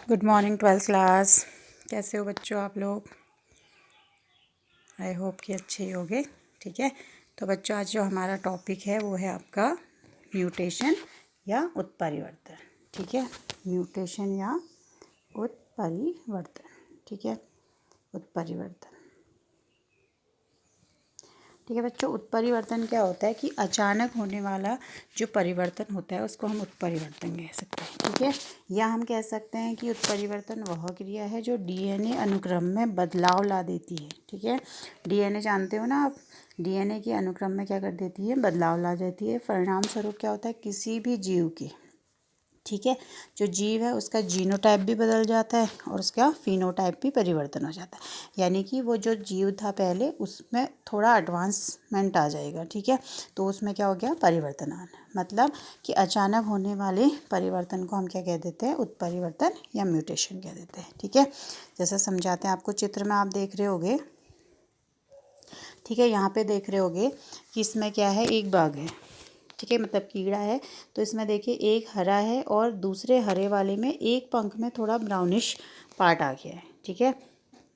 Good morning 12th class. कैसे हो बच्चों आप लोग? आई होप कि अच्छे ही होंगे। ठीक है, तो बच्चों आज जो हमारा टॉपिक है वो है आपका म्यूटेशन या उत्परिवर्तन। ठीक है, म्यूटेशन या उत्परिवर्तन। ठीक है, उत्परिवर्तन। ठीक है बच्चों, उत्परिवर्तन क्या होता है कि अचानक होने वाला जो परिवर्तन होता है उसको हम उत्परिवर्तन कह सकते हैं। ठीक है, या हम कह सकते हैं कि उत्परिवर्तन वह क्रिया है जो डीएनए अनुक्रम में बदलाव ला देती है। ठीक है, डीएनए जानते हो ना आप, डीएनए के अनुक्रम में क्या कर देती है, बदलाव ला देती है। परिणाम स्वरूप क्या होता है, किसी भी जीव के, ठीक है, जो जीव है उसका जीनोटाइप भी बदल जाता है और उसका फिनोटाइप भी परिवर्तन हो जाता है। यानी कि वो जो जीव था पहले उसमें थोड़ा एडवांसमेंट आ जाएगा। ठीक है, तो उसमें क्या हो गया, परिवर्तन आना। मतलब कि अचानक होने वाले परिवर्तन को हम क्या कह देते हैं, उत्परिवर्तन या म्यूटेशन कह देते हैं। ठीक है, जैसा समझाते हैं आपको, चित्र में आप देख रहे होगे। ठीक है, यहाँ पे देख रहे होगे कि इसमें क्या है, एक बाघ है। ठीक है, मतलब कीड़ा है। तो इसमें देखिए एक हरा है और दूसरे हरे वाले में एक पंख में थोड़ा ब्राउनिश पार्ट आ गया है। ठीक है,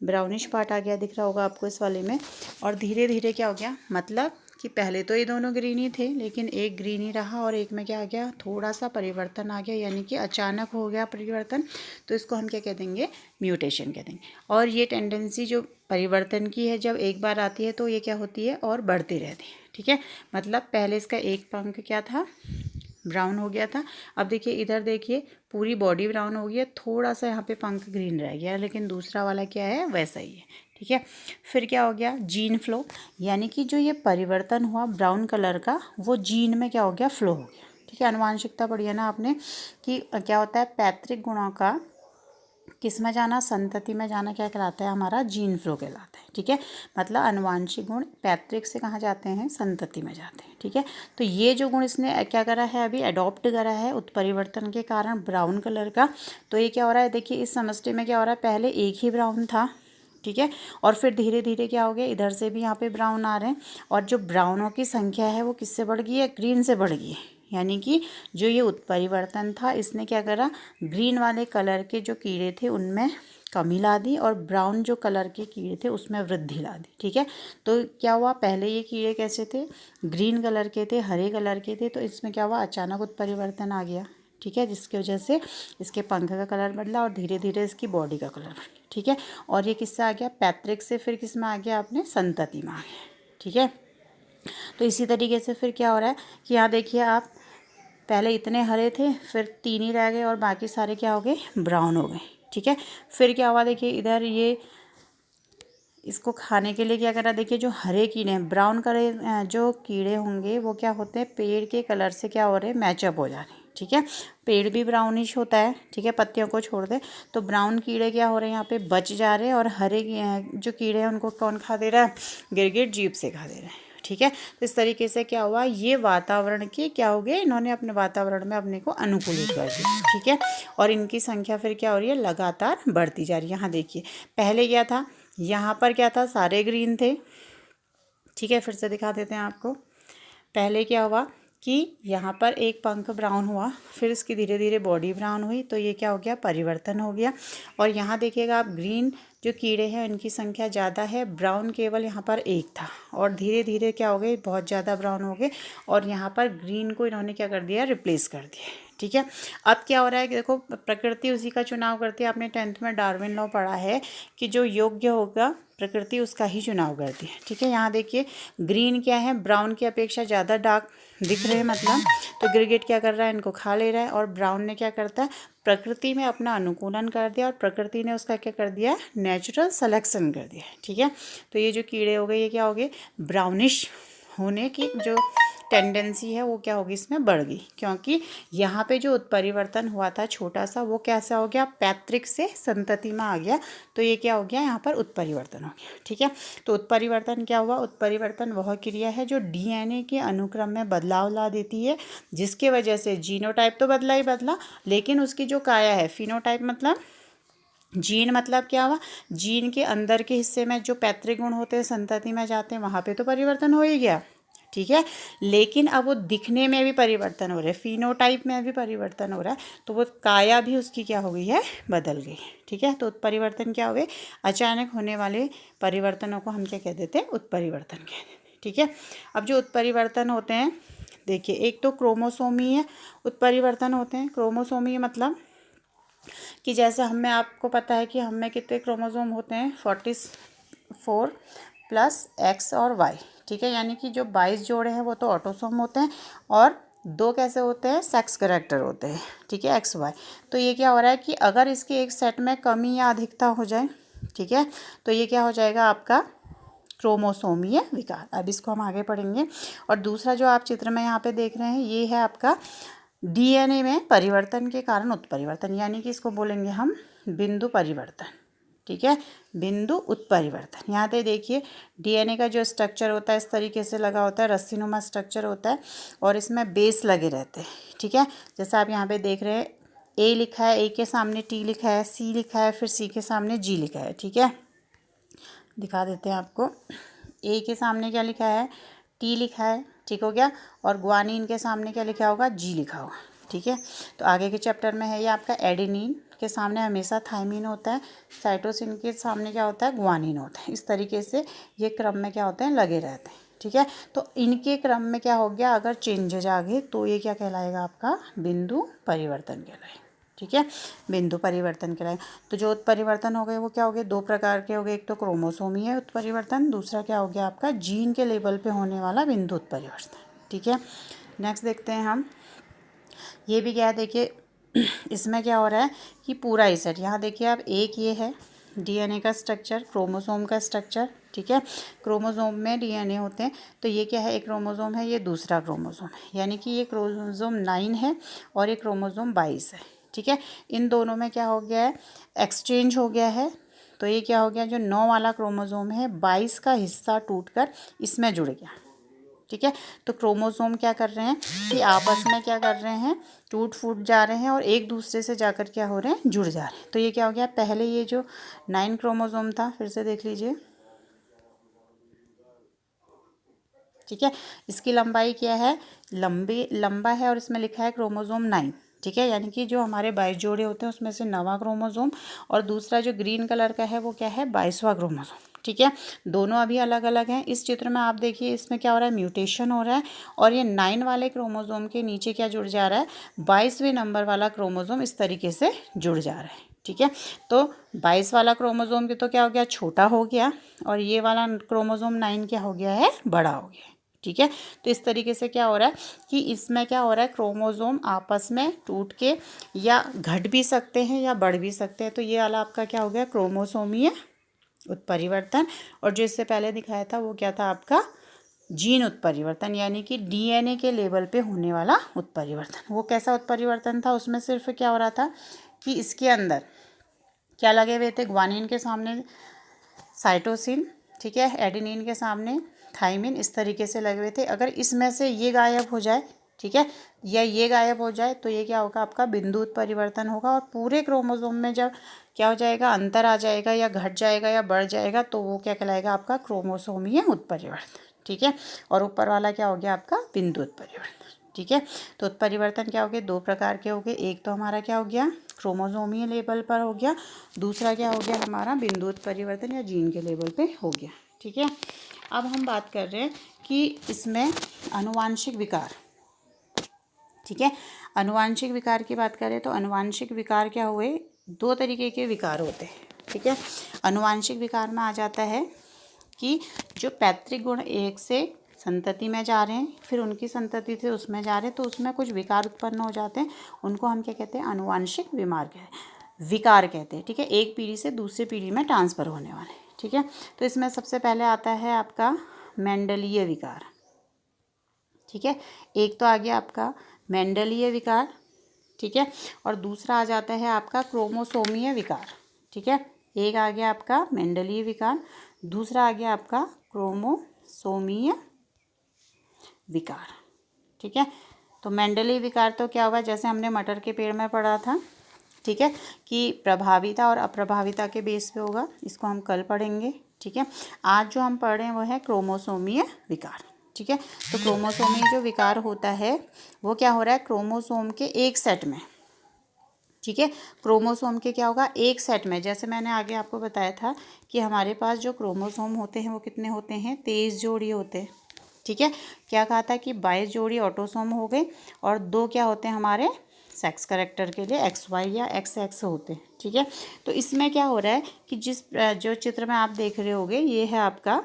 ब्राउनिश पार्ट आ गया, दिख रहा होगा आपको इस वाले में। और धीरे धीरे क्या हो गया, मतलब कि पहले तो ये दोनों ग्रीन ही थे, लेकिन एक ग्रीन ही रहा और एक में क्या आ गया, थोड़ा सा परिवर्तन आ गया, यानी कि अचानक हो गया परिवर्तन। तो इसको हम क्या कह देंगे, म्यूटेशन कह देंगे। और ये टेंडेंसी जो परिवर्तन की है, जब एक बार आती है तो ये क्या होती है, और बढ़ती रहती है। ठीक है, मतलब पहले इसका एक पंख क्या था, ब्राउन हो गया था। अब देखिए इधर देखिए, पूरी बॉडी ब्राउन हो गई है, थोड़ा सा यहाँ पे पंख ग्रीन रह गया, लेकिन दूसरा वाला क्या है, वैसा ही है। ठीक है, फिर क्या हो गया, जीन फ्लो, यानी कि जो ये परिवर्तन हुआ ब्राउन कलर का, वो जीन में क्या हो गया, फ्लो हो गया। ठीक है, आनुवांशिकता पढ़ी है ना आपने, कि क्या होता है, पैतृक गुणों का किस में जाना, संतति में जाना क्या कहलाता है, हमारा जीन फ्लो कहलाता है। ठीक है, मतलब आनुवांशिक गुण पैतृक से कहाँ जाते हैं, संतति में जाते हैं। ठीक है, तो ये जो गुण इसने क्या करा है, अभी अडॉप्ट करा है उत्परिवर्तन के कारण ब्राउन कलर का। तो ये क्या हो रहा है, देखिए इस समष्टि में क्या हो रहा है, पहले एक ही ब्राउन था। ठीक है, और फिर धीरे धीरे क्या हो गया, इधर से भी यहाँ पे ब्राउन आ रहे हैं, और जो ब्राउनों की संख्या है वो किससे बढ़ गई है, ग्रीन से बढ़ गई है। यानी कि जो ये उत्परिवर्तन था इसने क्या करा, ग्रीन वाले कलर के जो कीड़े थे उनमें कमी ला दी और ब्राउन जो कलर के कीड़े थे उसमें वृद्धि ला दी। ठीक है, तो क्या हुआ, पहले ये कीड़े कैसे थे, ग्रीन कलर के थे, हरे कलर के थे, तो इसमें क्या हुआ, अचानक उत्परिवर्तन आ गया। ठीक है, जिसकी वजह से इसके पंख का कलर बदला और धीरे धीरे इसकी बॉडी का कलर बदला। ठीक है, और ये किससे आ गया, पैतृक से फिर किस में आ गया, अपने संतति में आ गया। ठीक है, तो इसी तरीके से फिर क्या हो रहा है कि यहाँ देखिए आप, पहले इतने हरे थे, फिर 3 ही रह गए और बाकी सारे क्या हो गए, ब्राउन हो गए। ठीक है, फिर क्या हुआ, देखिए इधर ये इसको खाने के लिए क्या करा, देखिए जो हरे कीड़े हैं, ब्राउन कलर जो कीड़े होंगे वो क्या होते हैं, पेड़ के कलर से क्या हो रहे हैं, मैचअप हो जा रहे हैं। ठीक है, पेड़ भी ब्राउनिश होता है। ठीक है, पत्तियों को छोड़ दे, तो ब्राउन कीड़े क्या हो रहे हैं, यहाँ पे बच जा रहे हैं, और हरे जो कीड़े हैं उनको कौन खा दे रहा है, गिरगिट जीभ से खा दे रहे हैं। ठीक है, तो इस तरीके से क्या हुआ, ये वातावरण के क्या हो गए, इन्होंने अपने वातावरण में अपने को अनुकूलित कर दिया। ठीक है, और इनकी संख्या फिर क्या हो रही है, लगातार बढ़ती जा रही है। यहाँ देखिए पहले क्या था, यहाँ पर क्या था, सारे ग्रीन थे। ठीक है, फिर से दिखा देते हैं आपको। पहले क्या हुआ कि यहाँ पर एक पंख ब्राउन हुआ, फिर इसकी धीरे धीरे बॉडी ब्राउन हुई, तो ये क्या हो गया, परिवर्तन हो गया। और यहाँ देखिएगा आप, ग्रीन जो कीड़े हैं उनकी संख्या ज़्यादा है, ब्राउन केवल यहाँ पर एक था, और धीरे धीरे क्या हो गए, बहुत ज़्यादा ब्राउन हो गए, और यहाँ पर ग्रीन को इन्होंने क्या कर दिया, रिप्लेस कर दिया। ठीक है, अब क्या हो रहा है कि देखो, प्रकृति उसी का चुनाव करती है। आपने 10th में डार्विन लॉ पढ़ा है कि जो योग्य होगा प्रकृति उसका ही चुनाव करती है। ठीक है, यहाँ देखिए ग्रीन क्या है, ब्राउन की अपेक्षा ज़्यादा डार्क दिख रहे हैं, मतलब तो गिरगिट क्या कर रहा है, इनको खा ले रहा है, और ब्राउन ने क्या करता है, प्रकृति में अपना अनुकूलन कर दिया, और प्रकृति ने उसका क्या कर दिया, नेचुरल सिलेक्शन कर दिया। ठीक है, तो ये जो कीड़े हो गए, ये क्या हो गए, ब्राउनिश होने की जो टेंडेंसी है वो क्या होगी, इसमें बढ़ गई, क्योंकि यहाँ पे जो उत्परिवर्तन हुआ था छोटा सा, वो कैसा हो गया, पैतृक से संतति में आ गया, तो ये क्या हो गया, यहाँ पर उत्परिवर्तन हो गया। ठीक है, तो उत्परिवर्तन क्या हुआ, उत्परिवर्तन वह क्रिया है जो डीएनए के अनुक्रम में बदलाव ला देती है, जिसके वजह से जीनोटाइप तो बदला ही बदला, लेकिन उसकी जो काया है, फिनोटाइप मतलब जीन, मतलब क्या हुआ, जीन के अंदर के हिस्से में जो पैतृक गुण होते हैं संतति में जाते हैं, वहाँ पे तो परिवर्तन हो ही गया। ठीक है। लेकिन अब वो दिखने में भी परिवर्तन हो रहा है, फिनोटाइप में भी परिवर्तन हो रहा है, तो वो काया भी उसकी क्या हो गई है, बदल गई। ठीक है, तो उत्परिवर्तन क्या हुए, अचानक होने वाले परिवर्तनों को हम क्या कह देते हैं, उत्परिवर्तन कह देते हैं। ठीक है, अब जो उत्परिवर्तन होते हैं, देखिए एक तो क्रोमोसोमीय उत्परिवर्तन होते हैं। क्रोमोसोमीय मतलब कि जैसे हमें, आपको पता है कि हमें कितने क्रोमोसोम होते हैं, 44 प्लस एक्स और वाई। ठीक है, यानी कि जो 22 जोड़े हैं वो तो ऑटोसोम होते हैं, और 2 कैसे होते हैं, सेक्स कैरेक्टर होते हैं। ठीक है, एक्स वाई। तो ये क्या हो रहा है कि अगर इसके एक सेट में कमी या अधिकता हो जाए, ठीक है, तो ये क्या हो जाएगा आपका क्रोमोसोमीय विकार। अब इसको हम आगे पढ़ेंगे। और दूसरा जो आप चित्र में यहाँ पे देख रहे हैं, ये है आपका डीएनए में परिवर्तन के कारण उत्परिवर्तन, यानी कि इसको बोलेंगे हम बिंदु परिवर्तन। ठीक है, बिंदु उत्परिवर्तन। यहाँ पे देखिए डीएनए का जो स्ट्रक्चर होता है इस तरीके से लगा होता है, रस्सीनुमा स्ट्रक्चर होता है, और इसमें बेस लगे रहते हैं। ठीक है, जैसे आप यहाँ पे देख रहे हैं, ए लिखा है, ए के सामने टी लिखा है, सी लिखा है, फिर सी के सामने जी लिखा है। ठीक है, दिखा देते हैं आपको। ए के सामने क्या लिखा है, टी लिखा है, ठीक हो गया, और ग्वानिन के सामने क्या लिखा होगा, जी लिखा होगा। ठीक है, तो आगे के चैप्टर में है ये आपका एडेनिन के सामने हमेशा थायमिन होता है, साइटोसिन के सामने क्या होता है, ग्वानिन होता है। इस तरीके से ये क्रम में क्या होते हैं, लगे रहते हैं। ठीक है, तो इनके क्रम में क्या हो गया, अगर चेंजेज आ गए तो ये क्या कहलाएगा, आपका बिंदु परिवर्तन कहलाएगा। ठीक है, बिंदु परिवर्तन कहलाएगा। तो जो उत्परिवर्तन हो गए वो क्या हो गए, 2 प्रकार के हो गए, एक तो क्रोमोसोमीय उत्परिवर्तन, दूसरा क्या हो गया आपका जीन के लेवल पे होने वाला बिंदु उत्परिवर्तन। ठीक है, नेक्स्ट देखते हैं हम। ये भी क्या है, देखिए इसमें क्या हो रहा है कि पूरा ही सेट, यहाँ देखिए आप, एक ये है डीएनए का स्ट्रक्चर, क्रोमोसोम का स्ट्रक्चर। ठीक है, क्रोमोसोम में डीएनए होते हैं, तो ये क्या है, एक क्रोमोसोम है, ये दूसरा क्रोमोसोम है, यानी कि ये क्रोमोसोम 9 है और ये क्रोमोसोम 22 है। ठीक है, इन दोनों में क्या हो गया है, एक्सचेंज हो गया है। तो ये क्या हो गया, जो 9 वाला क्रोमोसोम है, 22 का हिस्सा टूटकर इसमें जुड़ गया। ठीक है, तो क्रोमोसोम क्या कर रहे हैं कि आपस में क्या कर रहे हैं, टूट फूट जा रहे हैं और एक दूसरे से जाकर क्या हो रहे हैं, जुड़ जा रहे हैं। तो ये क्या हो गया, पहले ये जो 9 क्रोमोसोम था, फिर से देख लीजिए। ठीक है, इसकी लंबाई क्या है, लंबा है, और इसमें लिखा है क्रोमोसोम 9। ठीक है, यानी कि जो हमारे 22 जोड़े होते हैं उसमें से 9वां क्रोमोसोम, और दूसरा जो ग्रीन कलर का है वो क्या है, 22वां क्रोमोसोम। ठीक है, दोनों अभी अलग अलग हैं। इस चित्र में आप देखिए, इसमें क्या हो रहा है, म्यूटेशन हो रहा है, और ये 9 वाले क्रोमोसोम के नीचे क्या जुड़ जा रहा है, 22वें नंबर वाला क्रोमोसोम इस तरीके से जुड़ जा रहा है। ठीक है, तो 22 वाला क्रोमोसोम की तो क्या हो गया, छोटा हो गया, और ये वाला क्रोमोसोम 9 क्या हो गया है, बड़ा हो गया है। ठीक है, तो इस तरीके से क्या हो रहा है कि इसमें क्या हो रहा है, क्रोमोसोम आपस में टूट के या घट भी सकते हैं या बढ़ भी सकते हैं। तो ये वाला आपका क्या हो गया, क्रोमोसोमीय उत्परिवर्तन। और जो इससे पहले दिखाया था वो क्या था, आपका जीन उत्परिवर्तन, यानी कि डीएनए के लेवल पे होने वाला उत्परिवर्तन। वो कैसा उत्परिवर्तन था, उसमें सिर्फ क्या हो रहा था कि इसके अंदर क्या लगे हुए थे, ग्वानिन के सामने साइटोसिन, ठीक है, एडेनिन के सामने थाइमिन, इस तरीके से लगे हुए थे। अगर इसमें से ये गायब हो जाए, ठीक है, या ये गायब हो जाए, तो ये क्या होगा, आपका बिंदु उत्परिवर्तन होगा, और पूरे क्रोमोसोम में जब क्या हो जाएगा, अंतर आ जाएगा या घट जाएगा या बढ़ जाएगा, तो वो क्या कहलाएगा, आपका क्रोमोसोमीय उत्परिवर्तन। ठीक है, और ऊपर वाला क्या हो गया, आपका बिंदु उत्परिवर्तन। ठीक है, तो उत्परिवर्तन क्या हो गए, 2 प्रकार के हो गए। एक तो हमारा क्या हो गया, क्रोमोसोमीय लेवल पर हो गया, दूसरा क्या हो गया हमारा, बिंदु उत्परिवर्तन या जीन के लेवल पे हो गया। ठीक है, अब हम बात कर रहे हैं कि इसमें आनुवांशिक विकार। ठीक है, आनुवांशिक विकार की बात करें तो आनुवांशिक विकार क्या हुए, 2 तरीके के विकार होते हैं। ठीक है, आनुवांशिक विकार में आ जाता है कि जो पैतृक गुण एक से संतति में जा रहे हैं, फिर उनकी संतति से उसमें जा रहे हैं, तो उसमें कुछ विकार उत्पन्न हो जाते हैं, उनको हम क्या कहते हैं, आनुवांशिक विकार कहते हैं। ठीक है, एक पीढ़ी से दूसरी पीढ़ी में ट्रांसफ़र होने वाले। ठीक है, तो इसमें सबसे पहले आता है आपका मेंडलीय विकार। ठीक है, एक तो आ गया आपका मेंडलीय विकार। ठीक है, और दूसरा आ जाता है आपका क्रोमोसोमीय विकार। ठीक है, एक आ गया आपका मेंडलीय विकार, दूसरा आ गया आपका क्रोमोसोमीय विकार। ठीक है, तो मेंडलीय विकार तो क्या हुआ, जैसे हमने मटर के पेड़ में पढ़ा था, ठीक है, कि प्रभाविता और अप्रभाविता के बेस पे होगा, इसको हम कल पढ़ेंगे। ठीक है, आज जो हम पढ़ रहे हैं वो है क्रोमोसोमीय विकार। ठीक है। तो क्रोमोसोम में जो विकार होता है वो क्या हो रहा है, क्रोमोसोम के एक सेट में, ठीक है। क्रोमोसोम के क्या होगा, एक सेट में। जैसे मैंने आगे आपको बताया था कि हमारे पास जो क्रोमोसोम होते हैं वो कितने होते हैं, 23 जोड़ी होते हैं, ठीक है। क्या कहा था कि 22 जोड़ी ऑटोसोम हो गए और 2 क्या होते हैं हमारे सेक्स करेक्टर के लिए, XY या XX होते हैं, ठीक है। तो इसमें क्या हो रहा है कि जो चित्र में आप देख रहे होगे ये है आपका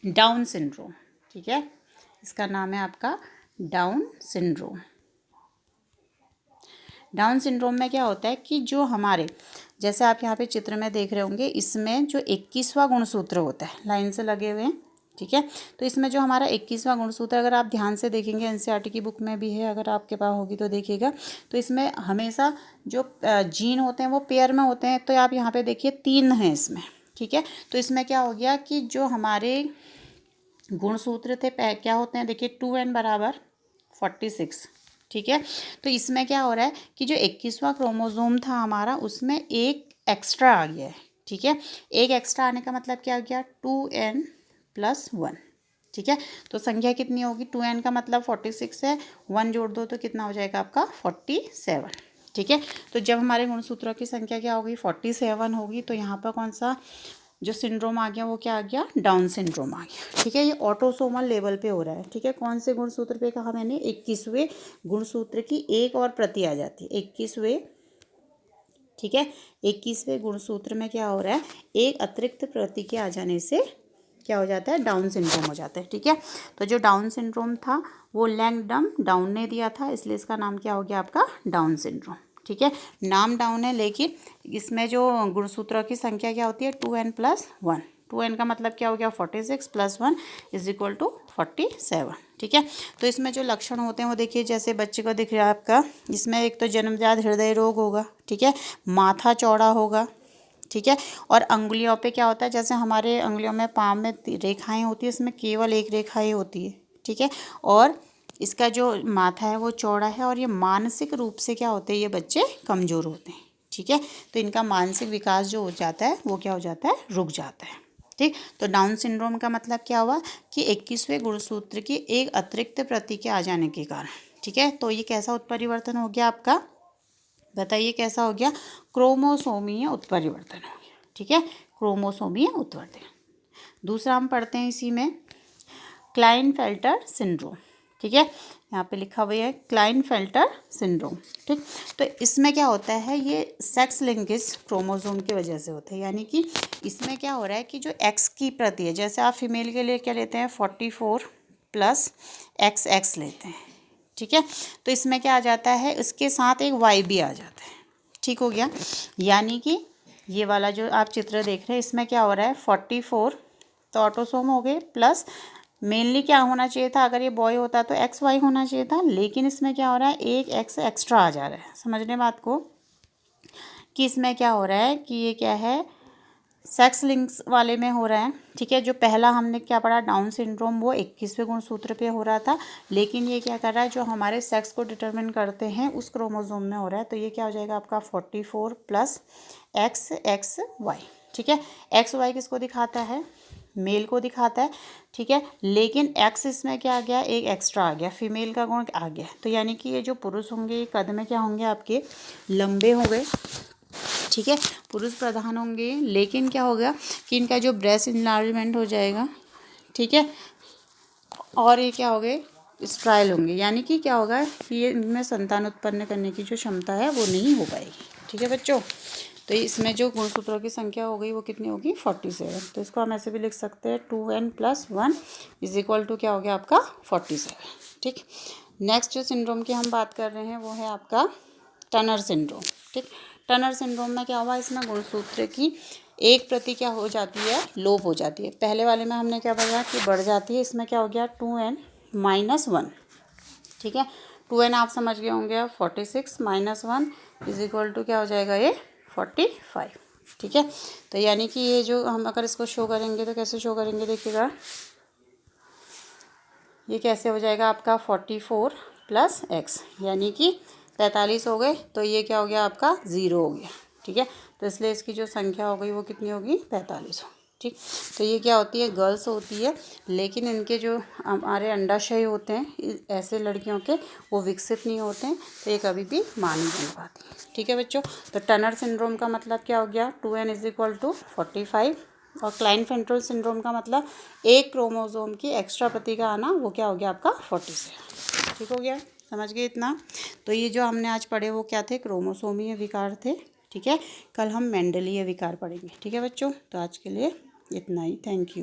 डाउन सिंड्रोम, ठीक है। इसका नाम है आपका डाउन सिंड्रोम। डाउन सिंड्रोम में क्या होता है कि जो हमारे, जैसे आप यहाँ पे चित्र में देख रहे होंगे, इसमें जो 21वां गुणसूत्र होता है, लाइन से लगे हुए हैं, ठीक है। तो इसमें जो हमारा 21वां गुणसूत्र, अगर आप ध्यान से देखेंगे, NCERT की बुक में भी है, अगर आपके पास होगी तो देखिएगा, तो इसमें हमेशा जो जीन होते हैं वो पेयर में होते हैं। तो आप यहाँ पे देखिए 3 हैं इसमें, ठीक है। तो इसमें क्या हो गया कि जो हमारे गुणसूत्र थे क्या होते हैं, देखिए 2n बराबर 46, ठीक है। तो इसमें क्या हो रहा है कि जो 21वां क्रोमोसोम था हमारा, उसमें एक एक्स्ट्रा आ गया है, ठीक है। एक एक्स्ट्रा आने का मतलब क्या हो गया, 2n+1, ठीक है। तो संख्या कितनी होगी, 2n का मतलब 46 है, 1 जोड़ दो तो कितना हो जाएगा आपका 47, ठीक है। तो जब हमारे गुणसूत्रों की संख्या क्या होगी, 47 होगी, तो यहाँ पर कौन सा जो सिंड्रोम आ गया वो क्या आ गया, डाउन सिंड्रोम आ गया, ठीक है। ये ऑटोसोमल लेवल पे हो रहा है, ठीक है। कौन से गुणसूत्र पे कहा मैंने, 21वें गुणसूत्र की एक और प्रति आ जाती है, 21वें, ठीक है। 21वें गुणसूत्र में क्या हो रहा है, एक अतिरिक्त प्रति के आ जाने से क्या हो जाता है, डाउन सिंड्रोम हो जाता है, ठीक है। तो जो डाउन सिंड्रोम था वो लैंगडम डाउन ने दिया था, इसलिए इसका नाम क्या हो गया आपका, डाउन सिंड्रोम, ठीक है। नाम डाउन है, लेकिन इसमें जो गुणसूत्रों की संख्या क्या होती है, 2n+1। 2n का मतलब क्या हो गया, 46 + 1 = 47, ठीक है। तो इसमें जो लक्षण होते हैं वो देखिए, जैसे बच्चे को दिख रहा है आपका, इसमें एक तो जन्मजात हृदय रोग होगा, ठीक है, माथा चौड़ा होगा, ठीक है। और अंगुलियों पे क्या होता है, जैसे हमारे अंगुलियों में पाँव में रेखाएं होती है, इसमें केवल एक रेखा ही होती है, ठीक है। और इसका जो माथा है वो चौड़ा है, और ये मानसिक रूप से क्या होते हैं, ये बच्चे कमज़ोर होते हैं, ठीक है। तो इनका मानसिक विकास जो हो जाता है वो क्या हो जाता है, रुक जाता है, ठीक। तो डाउन सिंड्रोम का मतलब क्या हुआ कि 21वें गुणसूत्र की एक अतिरिक्त प्रति के आ जाने के कारण, ठीक है। तो ये कैसा उत्परिवर्तन हो गया आपका, बताइए कैसा हो गया, क्रोमोसोमीय उत्परिवर्तन हो गया, ठीक है, क्रोमोसोमीय उत्परिवर्तन। दूसरा हम पढ़ते हैं इसी में, क्लाइनफेल्टर सिंड्रोम, ठीक है। यहाँ पे लिखा हुआ है क्लाइनफेल्टर सिंड्रोम, ठीक। तो इसमें क्या होता है, ये सेक्स लिंकेज क्रोमोसोम की वजह से होता है, यानी कि इसमें क्या हो रहा है कि जो एक्स की प्रति है, जैसे आप फीमेल के लिए क्या लेते हैं, 44 + XX लेते हैं, ठीक है। तो इसमें क्या आ जाता है, इसके साथ एक Y भी आ जाता है, ठीक हो गया। यानी कि ये वाला जो आप चित्र देख रहे हैं, इसमें क्या हो रहा है, 44 तो ऑटोसोम हो गए, प्लस मेनली क्या होना चाहिए था, अगर ये बॉय होता तो XY होना चाहिए था, लेकिन इसमें क्या हो रहा है, एक X एक्स्ट्रा आ जा रहा है। समझने बात को कि इसमें क्या हो रहा है कि ये क्या है, सेक्स लिंक्स वाले में हो रहा है, ठीक है। जो पहला हमने क्या पढ़ा, डाउन सिंड्रोम, वो 21वें गुणसूत्र पे हो रहा था, लेकिन ये क्या कर रहा है, जो हमारे सेक्स को डिटरमिन करते हैं उस क्रोमोसोम में हो रहा है। तो ये क्या हो जाएगा आपका 44 + XXY, ठीक है। XY किसको दिखाता है, मेल को दिखाता है, ठीक है। लेकिन X इसमें क्या आ गया, एक एक्स्ट्रा आ गया, फीमेल का गुण आ गया। तो यानी कि ये जो पुरुष होंगे ये कद में क्या होंगे आपके, लंबे हो गए, ठीक है, पुरुष प्रधान होंगे। लेकिन क्या होगा कि इनका जो ब्रेस्ट इनलार्जमेंट हो जाएगा, ठीक है, और ये क्या हो गए, स्ट्राइल होंगे, यानी कि क्या होगा कि ये इनमें संतान उत्पन्न करने की जो क्षमता है वो नहीं हो पाएगी, ठीक है बच्चों। तो इसमें जो गुणसूत्रों की संख्या हो गई वो कितनी होगी, 47। तो इसको हम ऐसे भी लिख सकते हैं, 2n+1 = क्या हो गया आपका 47, ठीक। नेक्स्ट जो सिंड्रोम की हम बात कर रहे हैं वो है आपका टनर सिंड्रोम, ठीक। टनर सिंड्रोम में क्या हुआ, इसमें गुणसूत्र की एक प्रति क्या हो जाती है, लोप हो जाती है। पहले वाले में हमने क्या बताया कि बढ़ जाती है, इसमें क्या हो गया 2n-1, ठीक है। 2n आप समझ गए होंगे, 46 - 1 = क्या हो जाएगा, ये 45, ठीक है। तो यानी कि ये जो हम अगर इसको शो करेंगे तो कैसे शो करेंगे, देखिएगा ये कैसे हो जाएगा आपका 44 + X, यानी कि 45 हो गए। तो ये क्या हो गया आपका 0 हो गया, ठीक है। तो इसलिए इसकी जो संख्या हो गई वो कितनी होगी, 45 हो, ठीक। तो ये क्या होती है, गर्ल्स होती है, लेकिन इनके जो हमारे अंडाशय होते हैं ऐसे लड़कियों के, वो विकसित नहीं होते हैं, तो ये कभी भी मां नहीं बन पाती। ठीक है बच्चों। तो टनर सिंड्रोम का मतलब क्या हो गया, 2n = 45। और क्लाइनफेल्टर सिंड्रोम का मतलब एक क्रोमोसोम की एक्स्ट्रा प्रति का आना, वो क्या हो गया आपका 47। ठीक हो गया, समझ गए इतना। तो ये जो हमने आज पढ़े वो क्या थे, क्रोमोसोमीय विकार थे। ठीक है, कल हम मेंडलीय विकार पढ़ेंगे। ठीक है बच्चों, तो आज के लिए इतना ही। Thank you.